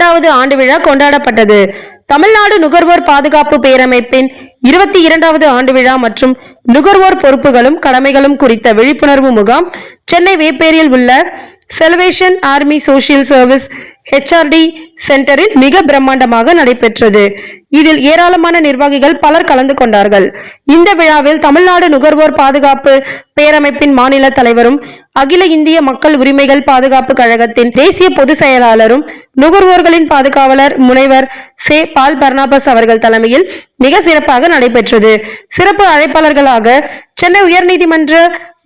22வது ஆண்டு விழா கொண்டாடப்பட்டது. தமிழ்நாடு நுகர்வோர் பாதுகாப்பு பேரமைப்பின் 22வது ஆண்டு விழா மற்றும் நுகர்வோர் பொறுப்புகளும் கடமைகளும் குறித்த விழிப்புணர்வு முகாம் சென்னை வேப்பேரியில் உள்ள salvation army social service HRD சென்டரில் மிக பிரம்மாண்டமாக நடைபெற்றது. இதில் ஏராளமான நிர்வாகிகள் பலர் கலந்து கொண்டார்கள். இந்த விழாவில் தமிழ்நாடு நுகர்வோர் பாதுகாப்பு பேரமைப்பின் மாநில தலைவரும் அகில இந்திய மக்கள் உரிமைகள் பாதுகாப்பு கழகத்தின் தேசிய பொதுச் செயலாளரும் நுகர்வோர்களின் பாதுகாவலர் முனைவர் சே. பால் பர்னாபஸ் அவர்கள் தலைமையில் மிக சிறப்பாக நடைபெற்றது. சிறப்பு அழைப்பாளர்களாக சென்னை உயர்நீதிமன்ற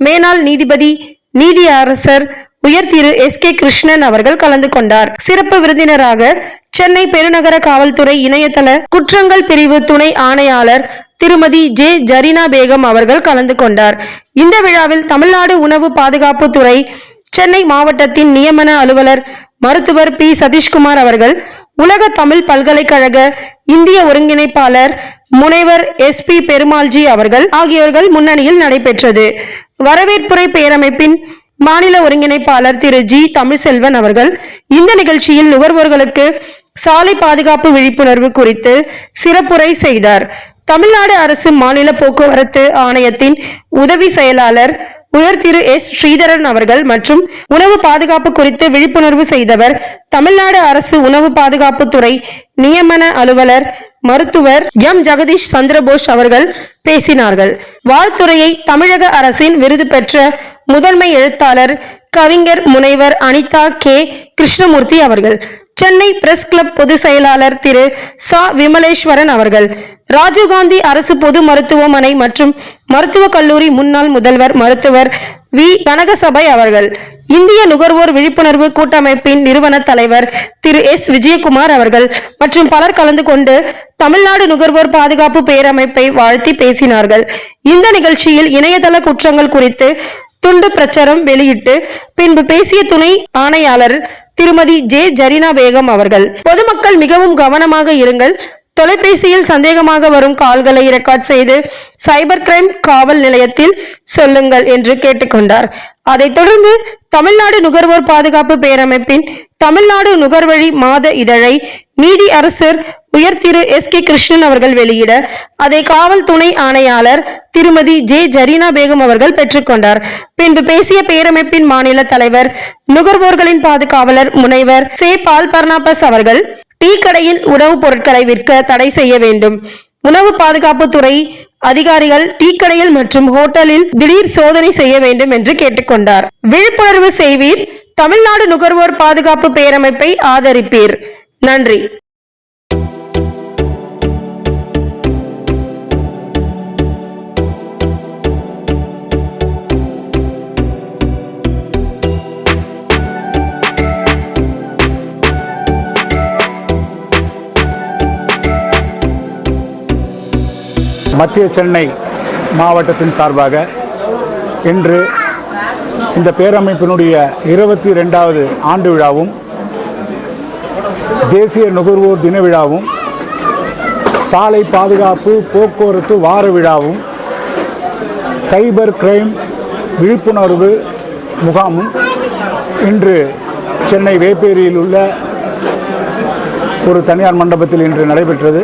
மேனாள் நீதிபதி நீதியரசர் உயர் திரு SK கிருஷ்ணன் அவர்கள் கலந்து கொண்டார். சிறப்பு விருந்தினராக சென்னை பெருநகர காவல்துறை இணையதள குற்றங்கள் பிரிவு துணை ஆணையாளர் திருமதி J. ஜரீனா பேகம் அவர்கள் கலந்து கொண்டார். இந்த விழாவில் தமிழ்நாடு உணவு பாதுகாப்பு துறை சென்னை மாவட்டத்தின் நியமன அலுவலர் மருத்துவர் P. சதீஷ்குமார் அவர்கள், உலக தமிழ் பல்கலைக்கழக இந்திய ஒருங்கிணைப்பாளர் முனைவர் SP பெருமாள்ஜி அவர்கள் ஆகியோர்கள் முன்னணியில் நடைபெற்றது. வரவேற்புரை பேரமைப்பின் மாநில ஒருங்கிணைப்பாளர் திரு G. தமிழ்செல்வன் அவர்கள் இந்த நிகழ்ச்சியில் நுகர்வோர்களுக்கு சாலை பாதுகாப்பு விழிப்புணர்வு குறித்து சிறப்புரை செய்தார். தமிழ்நாடு அரசு மாநில போக்குவரத்து ஆணையத்தின் உதவி செயலாளர் உயர் திரு S. ஸ்ரீதரன் அவர்கள் மற்றும் உணவு பாதுகாப்பு குறித்து விழிப்புணர்வு செய்தவர் தமிழ்நாடு அரசு உணவு பாதுகாப்பு துறை நியமன அலுவலர் மருத்துவர் M. ஜெகதீஷ் சந்திரபோஸ் அவர்கள் பேசினார்கள். வாழ்த்துறையை தமிழக அரசின் விருது பெற்ற முதன்மை எழுத்தாளர் கவிஞர் முனைவர் அனிதா K. கிருஷ்ணமூர்த்தி அவர்கள், சென்னை பிரஸ் கிளப் பொதுச் செயலாளர் திரு ச. விமலேஸ்வரன் அவர்கள், ராஜீவ்காந்தி அரசு பொது மருத்துவமனை மற்றும் மருத்துவக் கல்லூரி முன்னாள் முதல்வர் மருத்துவர் வி. கனகசபை அவர்கள், இந்திய நுகர்வோர் விழிப்புணர்வு கூட்டமைப்பின் நிறுவன தலைவர் திரு S. விஜயகுமார் அவர்கள் மற்றும் பலர் கலந்து கொண்டு தமிழ்நாடு நுகர்வோர் பாதுகாப்பு பேரமைப்பை வாழ்த்தி பேசினார்கள். இந்த நிகழ்ச்சியில் இணையதள குற்றங்கள் குறித்து துண்டு பிரச்சாரம் வெளியிட்டு பின்பு பேசிய துணை ஆணையாளர் திருமதி J. ஜரீனா பேகம் அவர்கள், பொதுமக்கள் மிகவும் கவனமாக இருங்கள், தொலைபேசியில் சந்தேகமாக வரும் கால்களை ரெக்கார்ட் செய்து சைபர் கிரைம் காவல் நிலையத்தில் சொல்லுங்கள் என்று கேட்டுக்கொண்டார். அதைத் தொடர்ந்து தமிழ்நாடு நுகர்வோர் பாதுகாப்பு பேரமைப்பின் தமிழ்நாடு நுகர்வழி மாத இதழை நீதி அரசர் உயர் திரு SK கிருஷ்ணன் அவர்கள் வெளியிட அதை காவல் துணை ஆணையாளர் திருமதி J. ஜரீனா பேகம் அவர்கள் பெற்றுக்கொண்டார். பின்பு பேசிய பேரமைப்பின் மாநில தலைவர் நுகர்வோர்களின் பாதுகாவலர் முனைவர் சே. பால் பர்னாபஸ் அவர்கள், டீ கடையில் உணவுப் பொருட்களை விற்க தடை செய்ய வேண்டும், உணவு பாதுகாப்பு துறை அதிகாரிகள் டீ கடையில் மற்றும் ஹோட்டலில் திடீர் சோதனை செய்ய வேண்டும் என்று கேட்டுக்கொண்டார். விழிப்புணர்வு செய்வீர், தமிழ்நாடு நுகர்வோர் பாதுகாப்பு பேரமைப்பை ஆதரிப்பீர். நன்றி. மத்திய சென்னை மாவட்டத்தின் சார்பாக இன்று இந்த பேரமைப்பினுடைய 22வது ஆண்டு விழாவும் தேசிய நுகர்வோர் தின விழாவும் சாலை பாதுகாப்பு போக்குவரத்து வார விழாவும் சைபர் கிரைம் விழிப்புணர்வு முகாமும் இன்று சென்னை வேப்பேரியில் உள்ள ஒரு தனியார் மண்டபத்தில் இன்று நடைபெற்றது.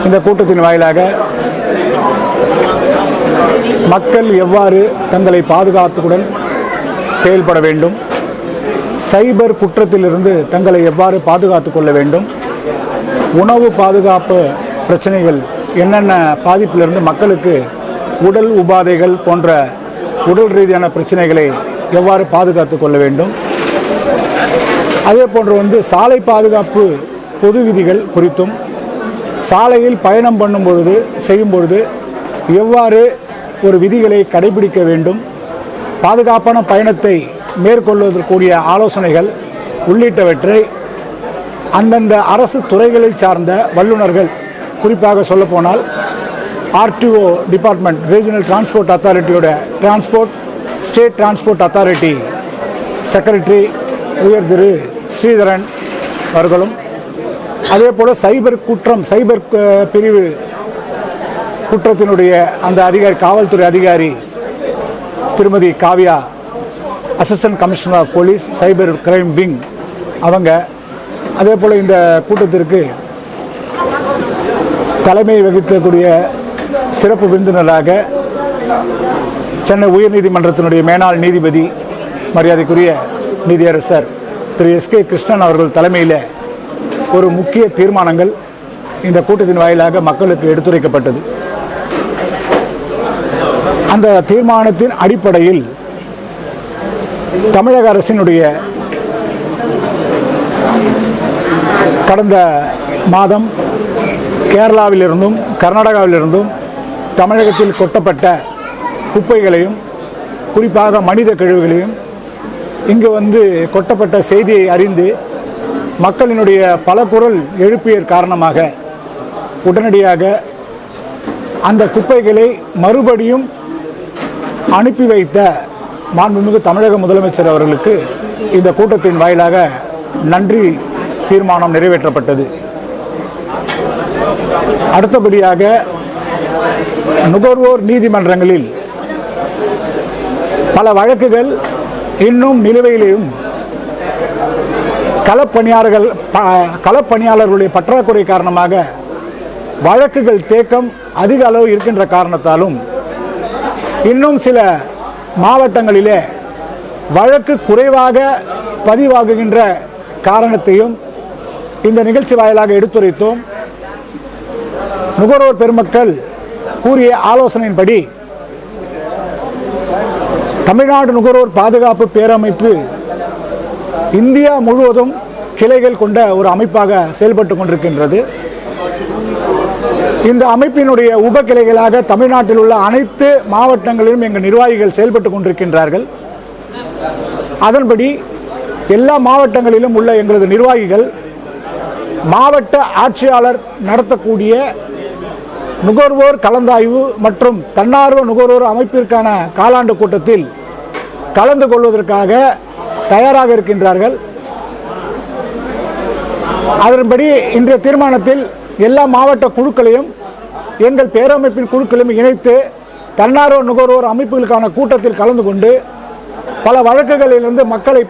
இந்த கூட்டத்தின் வாயிலாக மக்கள் எவ்வாறு தங்களை பாதுகாத்துடன் செயல்பட வேண்டும், சைபர் குற்றத்திலிருந்து தங்களை எவ்வாறு பாதுகாத்து கொள்ள வேண்டும், உணவு பாதுகாப்பு பிரச்சனைகள் என்னென்ன பாதிப்பிலிருந்து மக்களுக்கு உடல் உபாதைகள் போன்ற உடல் ரீதியான பிரச்சனைகளை எவ்வாறு பாதுகாத்து கொள்ள வேண்டும், அதே போன்று சாலை பாதுகாப்பு பொது விதிகள் குறித்தும் சாலையில் பயணம் செய்யும் பொழுது எவ்வாறு ஒரு விதிகளை கடைபிடிக்க வேண்டும், பாதுகாப்பான பயணத்தை மேற்கொள்வதற்குரிய ஆலோசனைகள் உள்ளிட்டவற்றை அந்தந்த அரசு துறைகளை சார்ந்த வல்லுநர்கள், குறிப்பாக சொல்லப்போனால் RTO டிபார்ட்மெண்ட், ரீஜனல் டிரான்ஸ்போர்ட் அத்தாரிட்டியோட ஸ்டேட் டிரான்ஸ்போர்ட் அத்தாரிட்டி செக்ரட்டரி உயர் திரு ஸ்ரீதரன் அவர்களும், அதே போல் சைபர் பிரிவு குற்றத்தினுடைய அந்த அதிகாரி, காவல்துறை அதிகாரி திருமதி Kavya, assistant commissioner of police cyber crime wing அவங்க, அதே போல் இந்த கூட்டத்திற்கு தலைமை வகிக்கக்கூடிய சிறப்பு விருந்தினராக சென்னை உயர்நீதிமன்றத்தினுடைய மேனாள் நீதிபதி மரியாதைக்குரிய நீதியரசர் திரு எஸ்.கே. கிருஷ்ணன் அவர்கள் தலைமையில் ஒரு முக்கிய தீர்மானங்கள் இந்த கூட்டத்தின் வாயிலாக மக்களுக்கு எடுத்துரைக்கப்பட்டது. அந்த தீர்மானத்தின் அடிப்படையில் தமிழக அரசினுடைய கடந்த மாதம் கேரளாவிலிருந்தும் கர்நாடகாவிலிருந்தும் தமிழகத்தில் கொட்டப்பட்ட குப்பைகளையும் குறிப்பாக மனித கழிவுகளையும் இங்கு வந்து கொட்டப்பட்ட செய்தியை அறிந்து மக்களினுடைய பல குரல் எழுப்பியர் காரணமாக உடனடியாக அந்த குப்பைகளை மறுபடியும் அனுப்பி வைத்த மாண்புமிகு தமிழக முதலமைச்சர் அவர்களுக்கு இந்த கூட்டத்தின் வாயிலாக நன்றி தீர்மானம் நிறைவேற்றப்பட்டது. அடுத்தபடியாக நுகர்வோர் நீதிமன்றங்களில் பல வழக்குகள் இன்னும் நிலுவையிலும் களப்பணியாளர்களுடைய பற்றாக்குறை காரணமாக வழக்குகள் தேக்கம் அதிக அளவு இருக்கின்ற காரணத்தாலும் இன்னும் சில மாவட்டங்களிலே வழக்கு குறைவாக பதிவாகுகின்ற காரணத்தையும் இந்த நிகழ்ச்சி வாயிலாக எடுத்துரைத்தோம். நுகர்வோர் பெருமக்கள் கூறிய ஆலோசனையின்படி தமிழ்நாடு நுகர்வோர் பாதுகாப்பு பேரமைப்பு இந்தியா முழுவதும் கிளைகள் கொண்ட ஒரு அமைப்பாக செயல்பட்டு கொண்டிருக்கின்றது. இந்த அமைப்பினுடைய உப கிளைகளாக தமிழ்நாட்டில் உள்ள அனைத்து மாவட்டங்களிலும் எங்கள் நிர்வாகிகள் செயல்பட்டு கொண்டிருக்கின்றார்கள். அதன்படி எல்லா மாவட்டங்களிலும் உள்ள எங்களது நிர்வாகிகள் மாவட்ட ஆட்சியாளர் நடத்தக்கூடிய நுகர்வோர் கலந்தாய்வு மற்றும் தன்னார்வ நுகர்வோர் அமைப்பிற்கான காலாண்டு கூட்டத்தில் கலந்து கொள்வதற்காக தயாராக இருக்கின்றார்கள். அதன்படி இன்றைய தீர்மானத்தில் எல்லா மாவட்ட குழுக்களையும் எங்கள் பேரமைப்பின் குழுக்களையும் இணைத்து தன்னார்வ நுகர்வோர் அமைப்புகளுக்கான கூட்டத்தில் கலந்து கொண்டு பல வழக்குகளிலிருந்து மக்களை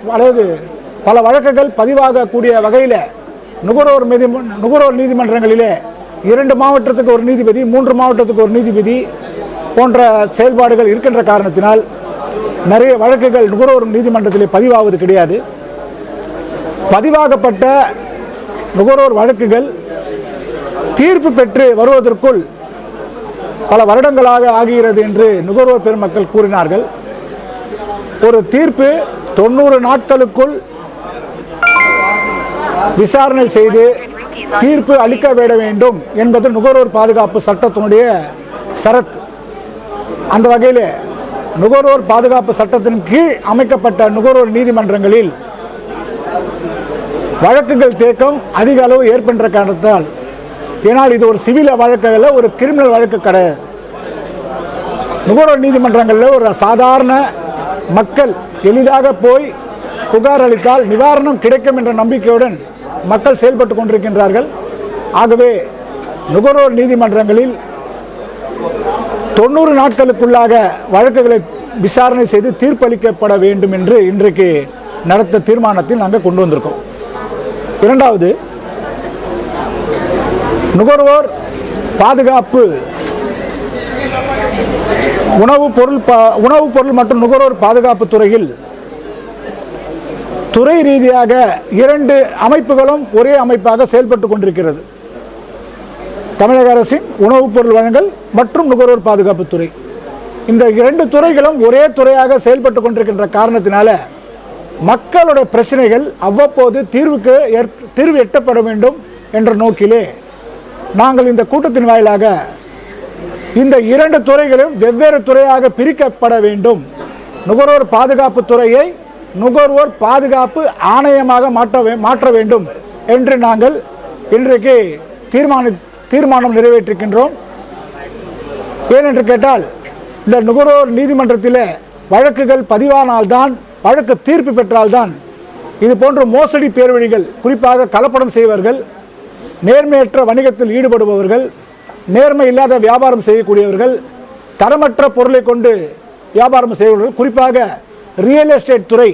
பல வழக்குகள் பதிவாகக்கூடிய வகையில் நுகர்வோர் நீதிமன்றங்களிலே 2 மாவட்டத்துக்கு ஒரு நீதிபதி, 3 மாவட்டத்துக்கு ஒரு நீதிபதி போன்ற செயல்பாடுகள் இருக்கின்ற காரணத்தினால் நிறைய வழக்குகள் நுகர்வோர் நீதிமன்றத்திலே பதிவாவது கிடையாது. பதிவாகப்பட்ட நுகர்வோர் வழக்குகள் தீர்ப்பு பெற்று வருவதற்குள் பல வருடங்களாக ஆகிறது என்று நுகர்வோர் பெருமக்கள் கூறினார்கள். ஒரு தீர்ப்பு 90 நாட்களுக்குள் விசாரணை செய்து தீர்ப்பு அளிக்க விட வேண்டும் என்பது நுகர்வோர் பாதுகாப்பு சட்டத்தினுடைய சரத். அந்த வகையில் நுகர்வோர் பாதுகாப்பு சட்டத்தின் கீழ் அமைக்கப்பட்ட நுகர்வோர் நீதிமன்றங்களில் வழக்குகள் தேக்கம் அதிக அளவு ஏற்படுகின்ற காரணத்தால், ஏனால் இது ஒரு சிவில் வழக்கு அல்ல, ஒரு கிரிமினல் வழக்கு கிடையாது. நுகர்வோர் நீதிமன்றங்களில் ஒரு சாதாரண மக்கள் எளிதாக போய் புகார் அளித்தால் நிவாரணம் கிடைக்கும் என்ற நம்பிக்கையுடன் மக்கள் செயல்பட்டு கொண்டிருக்கின்றார்கள். ஆகவே நுகர்வோர் நீதிமன்றங்களில் 90 நாட்களுக்குள்ளாக வழக்குகளை விசாரணை செய்து தீர்ப்பளிக்கப்பட வேண்டும் என்று இன்றைக்கு நடத்த தீர்மானத்தில் நாங்கள் கொண்டு வந்திருக்கோம். இரண்டாவது, நுகர்வோர் பாதுகாப்பு உணவுப் பொருள் மற்றும் நுகர்வோர் பாதுகாப்பு துறையில் துறை ரீதியாக 2 அமைப்புகளும் ஒரே அமைப்பாக செயல்பட்டு கொண்டிருக்கிறது. தமிழக அரசின் உணவுப் பொருள் வழங்கல் மற்றும் நுகர்வோர் பாதுகாப்பு துறை, இந்த 2 துறைகளும் ஒரே துறையாக செயல்பட்டு கொண்டிருக்கின்ற காரணத்தினால மக்களுடைய பிரச்சனைகள் அவ்வப்போது தீர்வு எட்டப்பட வேண்டும் என்ற நோக்கிலே நாங்கள் இந்த கூட்டத்தின் வாயிலாக இந்த 2 துறைகளும் வெவ்வேறு துறையாக பிரிக்கப்பட வேண்டும், நுகர்வோர் பாதுகாப்பு துறையை நுகர்வோர் பாதுகாப்பு ஆணையமாக மாற்ற வேண்டும் என்று நாங்கள் இன்றைக்கு தீர்மானம் நிறைவேற்றிருக்கின்றோம். ஏனென்று கேட்டால், இந்த நுகர்வோர் நீதிமன்றத்தில் வழக்குகள் பதிவானால்தான், வழக்கு தீர்ப்பு பெற்றால்தான் இது போன்ற மோசடி பேர்வழிகள், குறிப்பாக கலப்படம் செய்வர்கள், நேர்மையற்ற வணிகத்தில் ஈடுபடுபவர்கள், நேர்மை இல்லாத வியாபாரம் செய்யக்கூடியவர்கள், தரமற்ற பொருளை கொண்டு வியாபாரம் செய்பவர்கள், குறிப்பாக ரியல் எஸ்டேட் துறை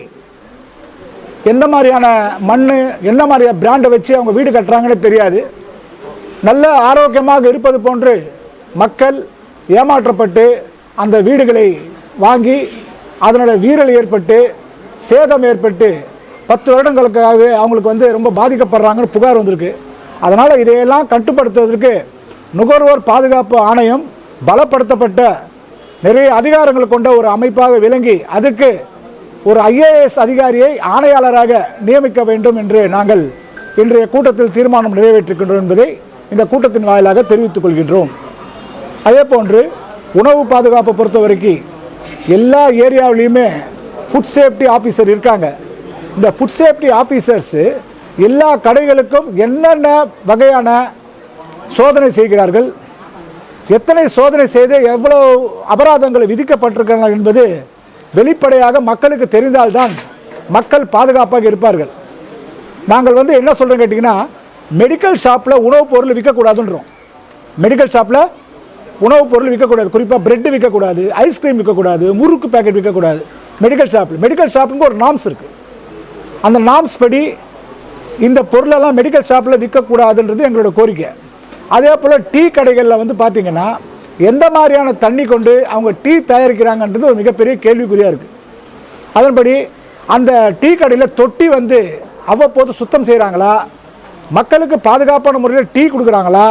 எந்த மாதிரியான மண், என்ன மாதிரியான பிராண்டை வச்சு அவங்க வீடு கட்டுறாங்கன்னு தெரியாது. நல்ல ஆரோக்கியமாக இருப்பது போன்று மக்கள் ஏமாற்றப்பட்டு அந்த வீடுகளை வாங்கி அதனோட வீரல் ஏற்பட்டு சேதம் ஏற்பட்டு 10 வருடங்களுக்காக அவங்களுக்கு வந்து ரொம்ப பாதிக்கப்படுறாங்கன்னு புகார் வந்திருக்கு. அதனால் இதையெல்லாம் கட்டுப்படுத்துவதற்கு நுகர்வோர் பாதுகாப்பு ஆணையம் பலப்படுத்தப்பட்ட நிறைய அதிகாரங்கள் கொண்ட ஒரு அமைப்பாக விளங்கி அதுக்கு ஒரு IAS அதிகாரியை ஆணையாளராக நியமிக்க வேண்டும் என்று நாங்கள் இன்றைய கூட்டத்தில் தீர்மானம் நிறைவேற்றிருக்கின்றோம் என்பதை இந்த கூட்டத்தின் வாயிலாக தெரிவித்துக் கொள்கின்றோம். அதே போன்று உணவு பாதுகாப்பை பொறுத்த வரைக்கும் எல்லா ஏரியாவிலையுமே ஃபுட் சேஃப்டி ஆஃபீஸர் இருக்காங்க. இந்த ஃபுட் சேஃப்டி ஆஃபீஸர்ஸு எல்லா கடைகளுக்கும் என்னென்ன வகையான சோதனை செய்கிறார்கள், எத்தனை சோதனை செய்து எவ்வளவு அபராதங்கள் விதிக்கப்பட்டிருக்கிறார்கள் என்பது வெளிப்படையாக மக்களுக்கு தெரிந்தால்தான் மக்கள் பாதுகாப்பாக இருப்பார்கள். நாங்கள் வந்து என்ன சொல்கிறோம் கேட்டிங்கன்னா, மெடிக்கல் ஷாப்பில் உணவுப் பொருள் விற்கக்கூடாதுன்றோம். மெடிக்கல் ஷாப்பில் உணவுப் பொருள் விற்கக்கூடாது, குறிப்பாக பிரெட்டு விற்கக்கூடாது, ஐஸ்கிரீம் விற்கக்கூடாது, முறுக்கு பேக்கெட் விற்கக்கூடாது. மெடிக்கல் ஷாப்புக்கு ஒரு நாம்ஸ் இருக்குது. அந்த நாம்ஸ் படி இந்த பொருளெல்லாம் மெடிக்கல் ஷாப்பில் விற்கக்கூடாதுன்றது எங்களோட கோரிக்கை. அதே போல் டீ கடைகளில் வந்து பார்த்திங்கன்னா எந்த மாதிரியான தண்ணி கொண்டு அவங்க டீ தயாரிக்கிறாங்கன்றது ஒரு மிகப்பெரிய கேள்விக்குறியாக இருக்குது. அதன்படி அந்த டீ கடையில் தொட்டி வந்து அவ்வப்போது சுத்தம் செய்கிறாங்களா, மக்களுக்கு பாதுகாப்பான முறையில் டீ கொடுக்குறாங்களா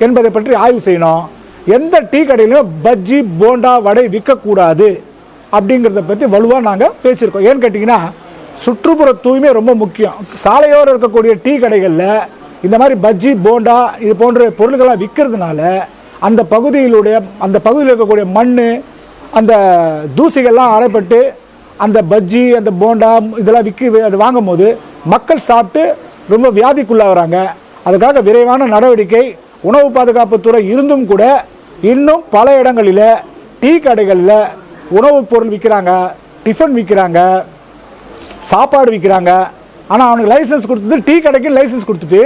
என்பதை பற்றி ஆய்வு செய்யணும். எந்த டீ கடையிலும் பஜ்ஜி போண்டா வடை விற்கக்கூடாது அப்படிங்கிறத பற்றி வலுவாக நாங்கள் பேசியிருக்கோம். ஏன்னு கேட்டிங்கன்னா, சுற்றுப்புற தூய்மை ரொம்ப முக்கியம். சாலையோடு இருக்கக்கூடிய டீ கடைகளில் இந்த மாதிரி பஜ்ஜி போண்டா இது போன்ற பொருள்களாக விற்கிறதுனால அந்த பகுதியில் இருக்கக்கூடிய மண், அந்த தூசிகள்லாம் அடைப்பட்டு அந்த பஜ்ஜி அந்த போண்டா இதெல்லாம் அது வாங்கும் போது மக்கள் சாப்பிட்டு ரொம்ப வியாதிக்குள்ளாகிறாங்க. அதுக்காக விரைவான நடவடிக்கை உணவு பாதுகாப்புத்துறை இருந்தும் கூட இன்னும் பல இடங்களில் டீ கடைகளில் உணவுப் பொருள் விற்கிறாங்க, டிஃபன் விற்கிறாங்க, சாப்பாடு விற்கிறாங்க. ஆனால் அவனுக்கு லைசன்ஸ் கொடுத்தது டீ கடைக்கு லைசன்ஸ் கொடுத்துட்டு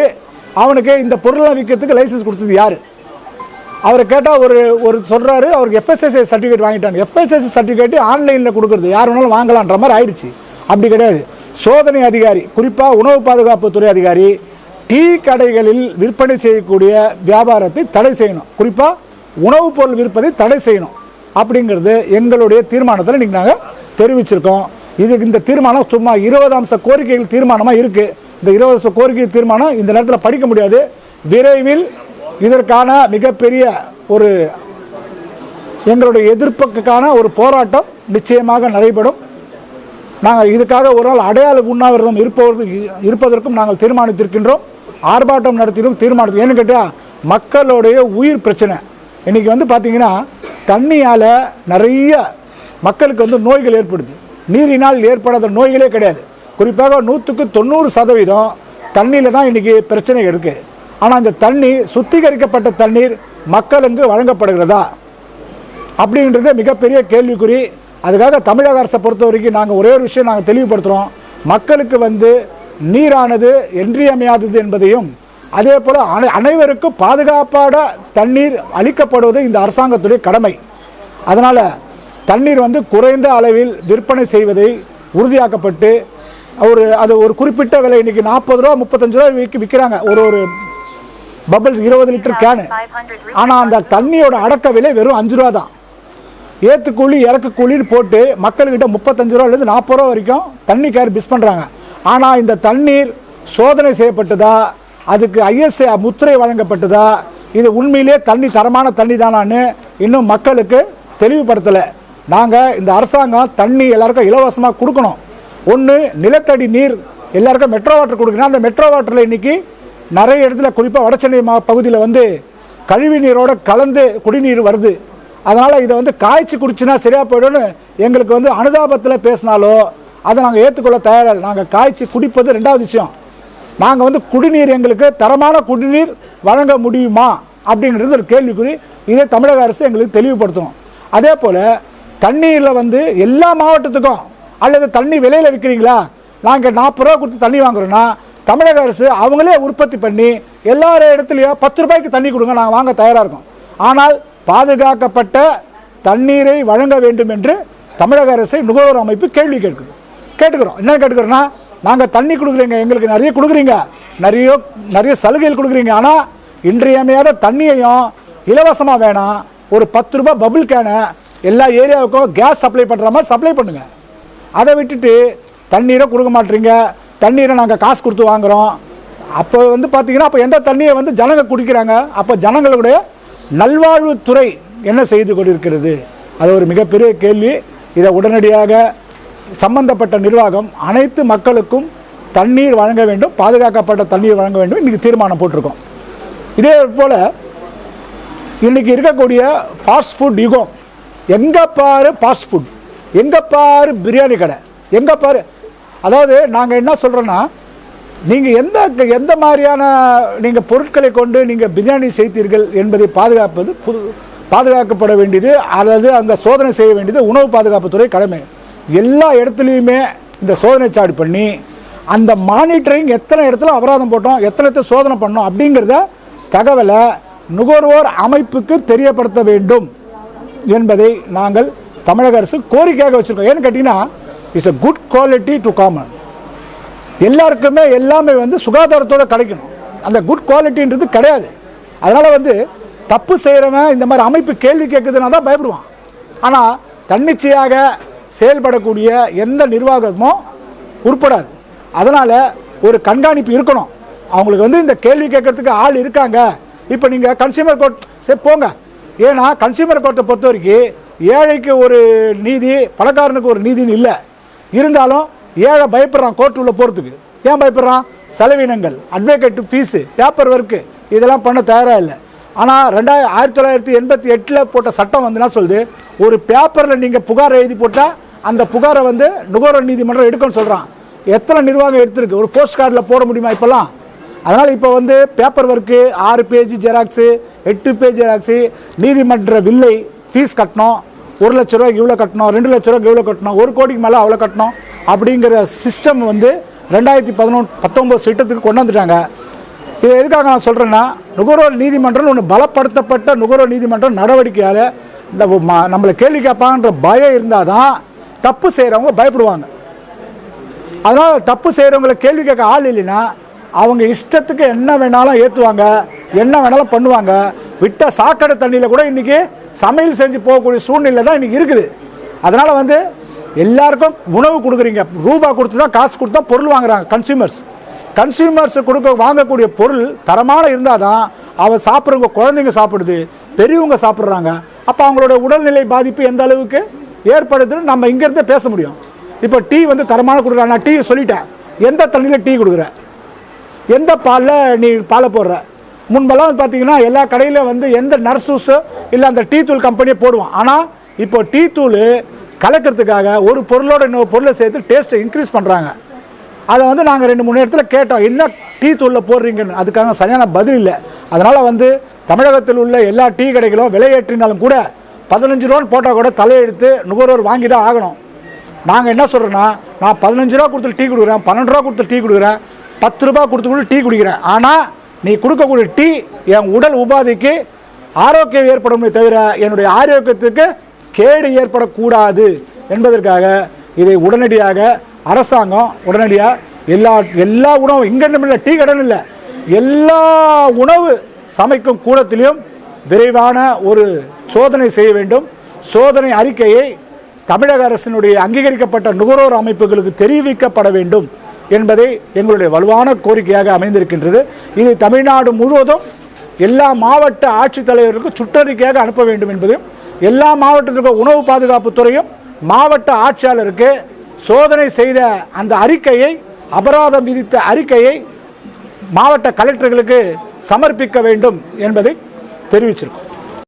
அவனுக்கு இந்த பொருளெலாம் விற்கிறதுக்கு லைசன்ஸ் கொடுத்தது யார்? அவரை கேட்டால் ஒரு சொல்கிறாரு, அவருக்கு FSSAI சர்டிஃபிகேட் வாங்கிட்டாங்க. FSSAI சர்டிஃபிகேட்டு ஆன்லைனில் கொடுக்குறது யார் வேணாலும் வாங்கலான்ற மாதிரி ஆயிடுச்சு. அப்படி கிடையாது. சோதனை அதிகாரி, குறிப்பாக உணவு பாதுகாப்புத்துறை அதிகாரி டீ கடைகளில் விற்பனை செய்யக்கூடிய வியாபாரத்தை தடை செய்யணும், குறிப்பாக உணவுப் பொருள் விற்பதை தடை செய்யணும் அப்படிங்கிறது எங்களுடைய தீர்மானத்தில் இன்றைக்கி நாங்கள் தெரிவிச்சிருக்கோம். இந்த தீர்மானம் சும்மா 20 அம்ச கோரிக்கைகள் தீர்மானமாக இருக்குது. இந்த 20 அம்ச கோரிக்கை தீர்மானம் இந்த நேரத்தில் படிக்க முடியாது. விரைவில் இதற்கான மிகப்பெரிய ஒரு எங்களுடைய எதிர்ப்புக்கான ஒரு போராட்டம் நிச்சயமாக நடைபெறும். நாங்கள் இதுக்காக ஒரு நாள் அடையாள உண்ணாவிரதம் இருப்பதற்கும் நாங்கள் தீர்மானித்திருக்கின்றோம். ஆர்ப்பாட்டம் நடத்திடும் தீர்மானித்து. ஏன்னு கேட்டால் மக்களுடைய உயிர் பிரச்சனை. இன்றைக்கி வந்து பார்த்திங்கன்னா தண்ணியால் நிறைய மக்களுக்கு வந்து நோய்கள் ஏற்படுது. நீரினால் ஏற்படாத நோய்களே கிடையாது. குறிப்பாக 100க்கு 90% தண்ணியில் தான் இன்றைக்கி பிரச்சனை இருக்குது. ஆனால் இந்த தண்ணி சுத்திகரிக்கப்பட்ட தண்ணீர் மக்களுக்கு வழங்கப்படுகிறதா அப்படின்றது மிகப்பெரிய கேள்விக்குறி. அதுக்காக தமிழக அரசை பொறுத்த வரைக்கும் நாங்கள் ஒரே ஒரு விஷயம் நாங்கள் தெளிவுபடுத்துகிறோம். மக்களுக்கு வந்து நீரானது இன்றியமையாதது என்பதையும், அதே போல் அனைவருக்கும் பாதுகாப்பான தண்ணீர் அளிக்கப்படுவது இந்த அரசாங்கத்துடைய கடமை. அதனால் தண்ணீர் வந்து குறைந்த அளவில் விற்பனை செய்வதை உறுதியாக்கப்பட்டு அது ஒரு குறிப்பிட்ட விலை இன்றைக்கி 40 ரூபா 35 ரூபா விற்கிறாங்க ஒரு பபிள்ஸ் 20 லிட்டர் கேனு. ஆனால் அந்த தண்ணியோட அடக்க விலை வெறும் 5 ரூபா தான். ஏற்றுக்கூலி இறக்கு கூலின்னு போட்டு மக்கள்கிட்ட 35 ரூபாலேருந்து 40 ரூபா வரைக்கும் தண்ணி கேர் பிஸ் பண்ணுறாங்க. ஆனால் இந்த தண்ணீர் சோதனை செய்யப்பட்டதா, அதுக்கு ISI முத்திரை வழங்கப்பட்டதா, இது உண்மையிலே தண்ணி தரமான தண்ணி தானான்னு இன்னும் மக்களுக்கு தெளிவுபடுத்தலை. நாங்கள் இந்த அரசாங்கம் தண்ணி எல்லாருக்கும் இலவசமாக கொடுக்கணும். ஒன்று, நிலத்தடி நீர் எல்லாருக்கும் மெட்ரோ வாட்டர் கொடுக்கணும். அந்த மெட்ரோ வாட்டரில் இன்றைக்கி நிறைய இடத்துல குறிப்பாக வடசென்னை பகுதியில் வந்து கழிவு நீரோட கலந்து குடிநீர் வருது. அதனால் இதை வந்து காய்ச்சி குடிச்சுனா சரியாக போய்டும்னு எங்களுக்கு வந்து அனுதாபத்தில் பேசினாலோ அதை நாங்கள் ஏற்றுக்கொள்ள தயாராக. நாங்கள் காய்ச்சி குடிப்பது 2வது விஷயம். நாங்கள் வந்து குடிநீர் எங்களுக்கு தரமான குடிநீர் வழங்க முடியுமா அப்படின்றது ஒரு கேள்விக்குறி. இதை தமிழக அரசு எங்களுக்கு தெளிவுபடுத்தணும். அதே போல் தண்ணீரில் வந்து எல்லா மாவட்டத்துக்கும் அல்லது தண்ணி விலையில் விற்கிறீங்களா, நாங்கள் 40 ரூபா கொடுத்து தண்ணி வாங்குறோன்னா தமிழக அரசு அவங்களே உற்பத்தி பண்ணி எல்லா இடத்துலையும் 10 ரூபாய்க்கு தண்ணி கொடுங்க, நாங்கள் வாங்க தயாராக இருக்கோம். ஆனால் பாதுகாக்கப்பட்ட தண்ணீரை வழங்க வேண்டும் என்று தமிழக அரசை நுகர்வோர் அமைப்பு கேள்வி கேட்குறோம். என்ன கேட்குறோன்னா, நாங்கள் தண்ணி கொடுக்குறீங்க, எங்களுக்கு நிறைய கொடுக்குறீங்க, நிறைய சலுகைகள் கொடுக்குறீங்க, ஆனால் இன்றியமையாத தண்ணியையும் இலவசமாக வேணாம், ஒரு 10 ரூபாய் பபுள் கேனை எல்லா ஏரியாவுக்கும் கேஸ் சப்ளை பண்ணுற மாதிரி சப்ளை பண்ணுங்கள். அதை விட்டுட்டு தண்ணீரை கொடுக்க மாட்டீங்க, தண்ணீரை நாங்கள் காசு கொடுத்து வாங்குகிறோம். அப்போ வந்து பார்த்தீங்கன்னா அப்போ எந்த தண்ணியை வந்து ஜனங்க குடிக்கிறாங்க? அப்போ ஜனங்களுடைய நல்வாழ்வுத்துறை என்ன செய்து கொண்டிருக்கிறது? அது ஒரு மிகப்பெரிய கேள்வி. இதை உடனடியாக சம்பந்தப்பட்ட நிர்வாகம் அனைத்து மக்களுக்கும் தண்ணீர் வழங்க வேண்டும், பாதுகாக்கப்பட்ட தண்ணீர் வழங்க வேண்டும். இன்றைக்கி தீர்மானம் போட்டிருக்கோம். இதே போல் இன்றைக்கி இருக்கக்கூடிய ஃபாஸ்ட் ஃபுட் யுகம், எங்கே பாரு ஃபாஸ்ட் ஃபுட், எங்கே பாரு பிரியாணி கடை, எங்கே பாரு. அதாவது நாங்கள் என்ன சொல்கிறோன்னா, நீங்கள் எந்த மாதிரியான நீங்கள் பொருட்களை கொண்டு நீங்கள் பிரியாணி செய்தீர்கள் என்பதை பாதுகாக்கப்பட வேண்டியது, அல்லது அங்கே சோதனை செய்ய வேண்டியது உணவு பாதுகாப்புத்துறை கடமை. எல்லா இடத்துலையுமே இந்த சோதனை சாடு பண்ணி அந்த மானிட்டரிங் எத்தனை இடத்துல அபராதம் போட்டோம், எத்தனை சோதனை பண்ணோம் அப்படிங்கிறத தகவலை நுகர்வோர் அமைப்புக்கு தெரியப்படுத்த வேண்டும் என்பதை நாங்கள் தமிழக அரசு கோரிக்கையாக வச்சுருக்கோம். ஏன்னு கேட்டிங்கன்னா, it's a good quality to common. எல்லாருக்குமே எல்லாமே வந்து சுகாதாரத்தோடு கிடைக்கணும். அந்த குட் குவாலிட்டின்றது கிடையாது. அதனால் வந்து தப்பு செய்கிறவன் இந்த மாதிரி அமைப்பு கேள்வி கேட்குதுன்னா தான் பயப்படுவான். ஆனால் தன்னிச்சையாக செயல்படக்கூடிய எந்த நிர்வாகமும் உட்படாது. அதனால் ஒரு கண்காணிப்பு இருக்கணும். அவங்களுக்கு வந்து இந்த கேள்வி கேட்கறதுக்கு ஆள் இருக்காங்க. இப்போ நீங்கள் கன்சியூமர் கோர்ட் சரி போங்க. ஏன்னா கன்சியூமர் கோர்ட்டை பொறுத்த வரைக்கும் ஏழைக்கு ஒரு நீதி, பணக்காரனுக்கு ஒரு நீதின்னு இல்லை. இருந்தாலும் ஏழை பயப்படுறான் கோர்ட் உள்ள போகிறதுக்கு. ஏன் பயப்படுறான்? செலவினங்கள், அட்வொகேட் ஃபீஸு, பேப்பர் ஒர்க்கு, இதெல்லாம் பண்ண தயாராக இல்லை. ஆனால் 1988 போட்ட சட்டம் வந்து என்ன சொல்லுது, ஒரு பேப்பரில் நீங்கள் புகார் எழுதி போட்டால் அந்த புகாரை வந்து நுகர்வோர் நீதிமன்றம் எடுக்கணும்னு சொல்கிறான். எத்தனை நிர்வாகம் எடுத்திருக்கு? ஒரு போஸ்ட் கார்டில் போட முடியுமா இப்போல்லாம்? அதனால் இப்போ வந்து paper work, 6 page xerox, 8 page xerox, நீதிமன்ற வில்லை ஃபீஸ் கட்டணும், 1 லட்ச ரூபாய்க்கு இவ்வளோ கட்டணும், 2 லட்ச ரூபாய்க்கு இவ்வளோ கட்டணும், 1 கோடிக்கு மேலே அவ்வளோ கட்டணும் அப்படிங்கிற சிஸ்டம் வந்து 2019 சட்டத்துக்கு கொண்டு வந்துட்டாங்க. இது எதுக்காக நான் சொல்கிறேன்னா, நுகர்வோர் நீதிமன்றம் ஒன்று பலப்படுத்தப்பட்ட நுகர்வோர் நீதிமன்றம் நடவடிக்கையால் இந்த நம்மளை கேள்வி கேட்பாங்கன்ற பயம் இருந்தால் தான் தப்பு செய்கிறவங்க பயப்படுவாங்க. அதனால் தப்பு செய்கிறவங்களை கேள்வி கேட்க ஆள் இல்லைன்னா அவங்க இஷ்டத்துக்கு என்ன வேணாலும் ஏற்றுவாங்க, என்ன வேணாலும் பண்ணுவாங்க. விட்ட சாக்கடை தண்ணியில் கூட இன்றைக்கி சமையல் செஞ்சு போகக்கூடிய சூழ்நிலை தான் இன்றைக்கி இருக்குது. அதனால் வந்து எல்லாருக்கும் உணவு கொடுக்குறீங்க, ரூபா கொடுத்து தான், காசு கொடுத்து தான் பொருள் வாங்குறாங்க கன்சியூமர்ஸ் வாங்கக்கூடிய பொருள் தரமான இருந்தால் தான் அவன் சாப்பிட்றவங்க, குழந்தைங்க சாப்பிடுது, பெரியவங்க சாப்பிட்றாங்க. அப்போ அவங்களோட உடல்நிலை பாதிப்பு எந்த அளவுக்கு ஏற்படுதுன்னு நம்ம இங்கேருந்தே பேச முடியும். இப்போ டீ வந்து தரமான கொடுக்குறாங்க. நான் டீ சொல்லிட்டேன், எந்த தண்ணியில் டீ கொடுக்குற, எந்த பாலில் நீ பாலை போடுற. முன்பெல்லாம் பார்த்தீங்கன்னா எல்லா கடையில் வந்து எந்த நர்சூஸோ இல்லை அந்த டீ தூள் கம்பெனியை போடுவான். ஆனால் இப்போ டீ தூள் கலக்கிறதுக்காக ஒரு பொருளோட இன்னொரு பொருளை சேர்த்து டேஸ்ட்டை இன்க்ரீஸ் பண்ணுறாங்க. அதை வந்து நாங்கள் 2-3 இடத்துல கேட்டோம், என்ன டீ தூளில் போடுறீங்கன்னு. அதுக்காக சரியான பதில் இல்லை. அதனால் வந்து தமிழகத்தில் உள்ள எல்லா டீ கடைகளும் விலையேற்றினாலும் கூட 15 ரூபான்னு போட்டால் கூட தலையெடுத்து நுகர்வோர் வாங்கி தான் ஆகணும். நாங்கள் என்ன சொல்கிறோன்னா, நான் 15 ரூபா கொடுத்து டீ கொடுக்குறேன், 12 ரூபா கொடுத்து டீ கொடுக்குறேன், 10 ரூபா கொடுத்து கூட டீ குடிக்கிறேன். ஆனால் நீ கொடுக்கக்கூடிய டீ என் உடல் உபாதைக்கு ஆரோக்கியம் ஏற்படுமே தவிர என்னுடைய ஆரோக்கியத்துக்கு கேடு ஏற்படக்கூடாது என்பதற்காக இதை உடனடியாக அரசாங்கம் எல்லா உணவும் இங்கேருந்து இல்லை, டீ கடன் இல்லை, எல்லா உணவு சமைக்கும் கூடத்திலையும் விரைவான ஒரு சோதனை செய்ய வேண்டும். சோதனை அறிக்கையை தமிழக அரசினுடைய அங்கீகரிக்கப்பட்ட நுகர்வோர் அமைப்புகளுக்கு தெரிவிக்கப்பட வேண்டும் என்பதை எங்களுடைய வலுவான கோரிக்கையாக அமைந்திருக்கின்றது. இது தமிழ்நாடு முழுவதும் எல்லா மாவட்ட ஆட்சித்தலைவர்களுக்கும் சுற்றறிக்கையாக அனுப்ப வேண்டும் என்பதையும், எல்லா மாவட்டத்திற்கும் உணவு பாதுகாப்பு துறையும் மாவட்ட ஆட்சியாளருக்கு சோதனை செய்த அந்த அறிக்கையை, அபராதம் விதித்த அறிக்கையை மாவட்ட கலெக்டர்களுக்கு சமர்ப்பிக்க வேண்டும் என்பதை தெரிவிச்சிருக்கோம்.